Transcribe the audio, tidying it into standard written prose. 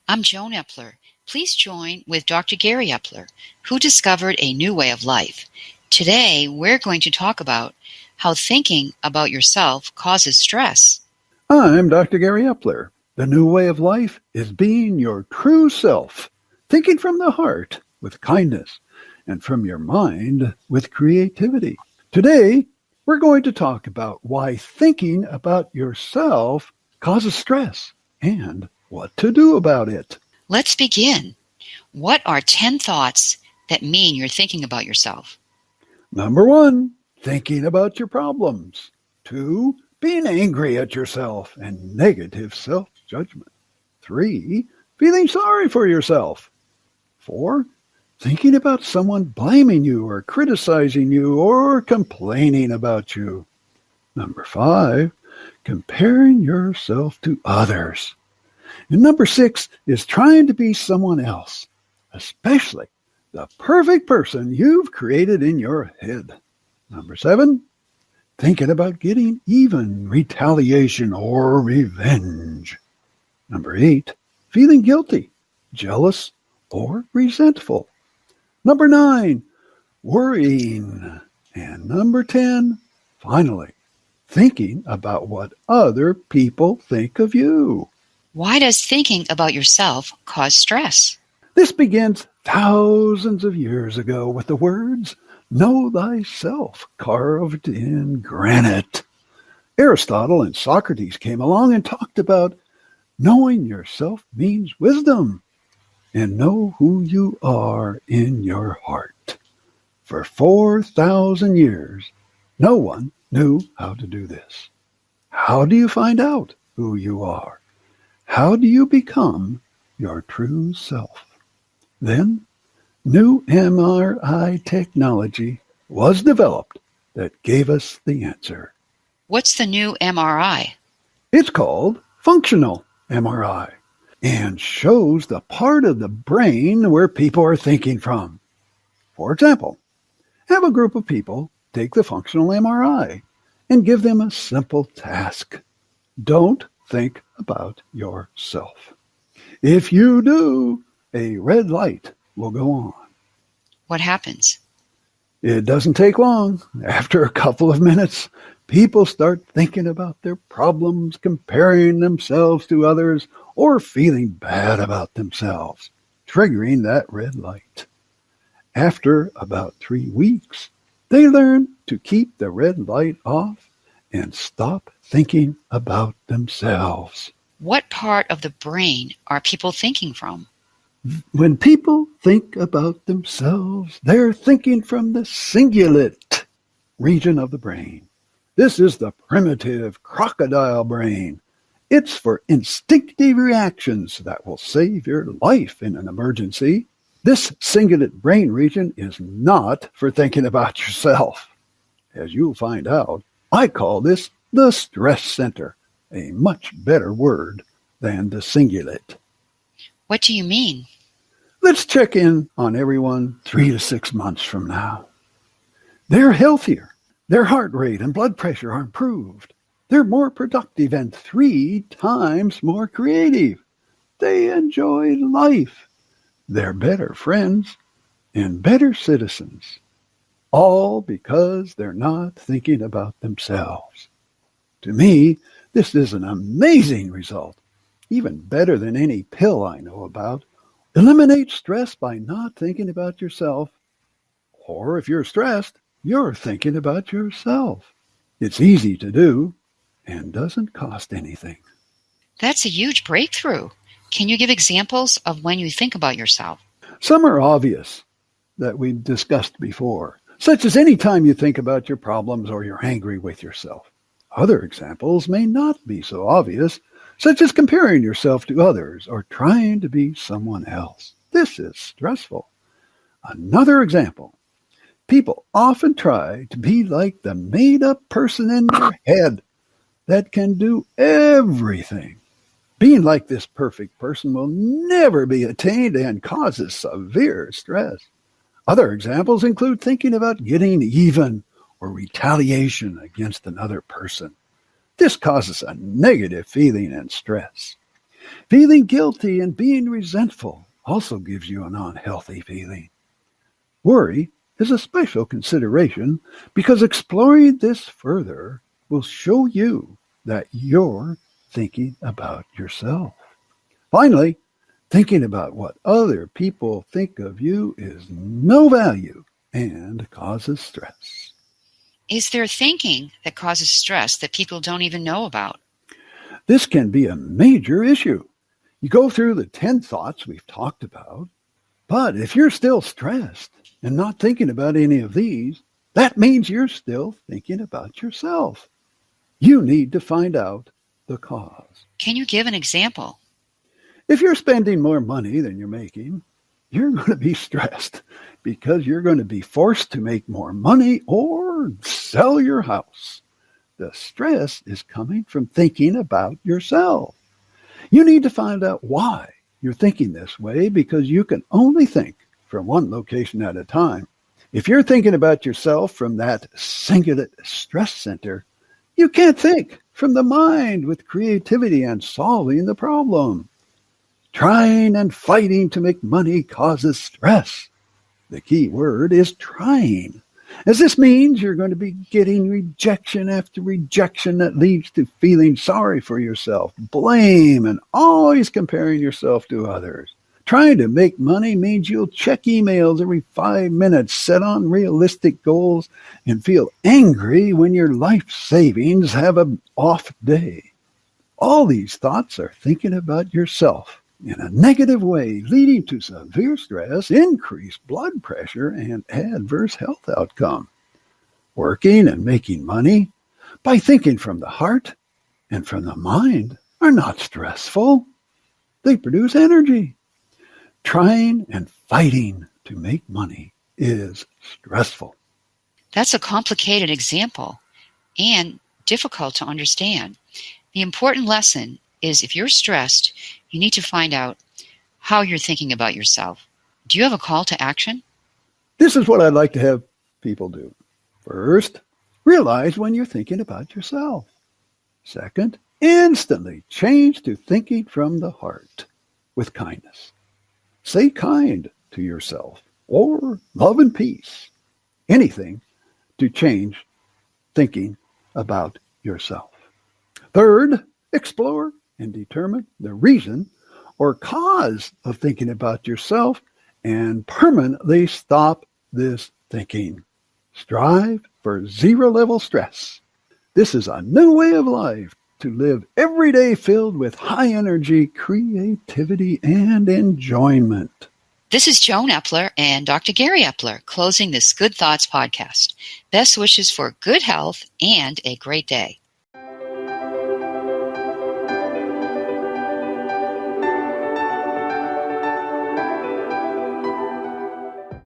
I'm Joan Epler. Please join with Dr. Gary Epler, who discovered a new way of life. Today, we're going to talk about how thinking about yourself causes stress. I'm Dr. Gary Epler. The new way of life is being your true self, thinking from the heart with kindness, and from your mind with creativity. Today, we're going to talk about why thinking about yourself causes stress and what to do about it. Let's begin. What are 10 thoughts that mean you're thinking about yourself? Number 1, thinking about your problems. 2, being angry at yourself and negative self-judgment. 3, feeling sorry for yourself. 4, thinking about someone blaming you or criticizing you or complaining about you. Number 5, comparing yourself to others. And number 6 is trying to be someone else, especially the perfect person you've created in your head. Number 7, thinking about getting even, retaliation, or revenge. Number 8, feeling guilty, jealous, or resentful. Number 9, worrying. And number 10, finally, thinking about what other people think of you. Why does thinking about yourself cause stress? This begins thousands of years ago with the words, "Know thyself," carved in granite. Aristotle and Socrates came along and talked about knowing yourself means wisdom, and know who you are in your heart. For 4,000 years, no one knew how to do this. How do you find out who you are? How do you become your true self? Then, new MRI technology was developed that gave us the answer. What's the new MRI? It's called functional MRI and shows the part of the brain where people are thinking from. For example, have a group of people take the functional MRI and give them a simple task. Don't think about yourself. If you do, a red light will go on. What happens? It doesn't take long. After a couple of minutes, people start thinking about their problems, comparing themselves to others, or feeling bad about themselves, triggering that red light. After about 3 weeks, they learn to keep the red light off and stop thinking about themselves. What part of the brain are people thinking from? When people think about themselves, they're thinking from the cingulate region of the brain. This is the primitive crocodile brain. It's for instinctive reactions that will save your life in an emergency. This cingulate brain region is not for thinking about yourself. As you'll find out, I call this the stress center, a much better word than the cingulate. What do you mean? Let's check in on everyone 3 to 6 months from now. They're healthier. Their heart rate and blood pressure are improved. They're more productive and 3 times more creative. They enjoy life. They're better friends and better citizens. All because they're not thinking about themselves. To me, this is an amazing result, even better than any pill I know about. Eliminate stress by not thinking about yourself. Or if you're stressed, you're thinking about yourself. It's easy to do and doesn't cost anything. That's a huge breakthrough. Can you give examples of when you think about yourself? Some are obvious that we've discussed before, such as any time you think about your problems or you're angry with yourself. Other examples may not be so obvious, such as comparing yourself to others or trying to be someone else. This is stressful. Another example, people often try to be like the made-up person in their head that can do everything. Being like this perfect person will never be attained and causes severe stress. Other examples include thinking about getting even or retaliation against another person. This causes a negative feeling and stress. Feeling guilty and being resentful also gives you an unhealthy feeling. Worry is a special consideration because exploring this further will show you that you're thinking about yourself. Finally, thinking about what other people think of you is no value and causes stress. Is there thinking that causes stress that people don't even know about? This can be a major issue. You go through the 10 thoughts we've talked about, but if you're still stressed and not thinking about any of these, that means you're still thinking about yourself. You need to find out the cause. Can you give an example? If you're spending more money than you're making, you're going to be stressed because you're going to be forced to make more money or sell your house. The stress is coming from thinking about yourself. You need to find out why you're thinking this way because you can only think from one location at a time. If you're thinking about yourself from that singular stress center, you can't think from the mind with creativity and solving the problem. Trying and fighting to make money causes stress. The key word is trying, as this means you're going to be getting rejection after rejection that leads to feeling sorry for yourself, blame, and always comparing yourself to others. Trying to make money means you'll check emails every 5 minutes, set unrealistic goals, and feel angry when your life savings have an off day. All these thoughts are thinking about yourself in a negative way, leading to severe stress, increased blood pressure, and adverse health outcome. Working and making money by thinking from the heart and from the mind are not stressful. They produce energy. Trying and fighting to make money is stressful. That's a complicated example and difficult to understand. The important lesson is if you're stressed, you need to find out how you're thinking about yourself. Do you have a call to action? This is what I'd like to have people do. First, realize when you're thinking about yourself. Second, instantly change to thinking from the heart with kindness. Say kind to yourself or love and peace. Anything to change thinking about yourself. Third, explore and determine the reason or cause of thinking about yourself and permanently stop this thinking. Strive for zero-level stress. This is a new way of life to live every day filled with high energy, creativity, and enjoyment. This is Joan Epler and Dr. Gary Epler closing this Good Thoughts podcast. Best wishes for good health and a great day.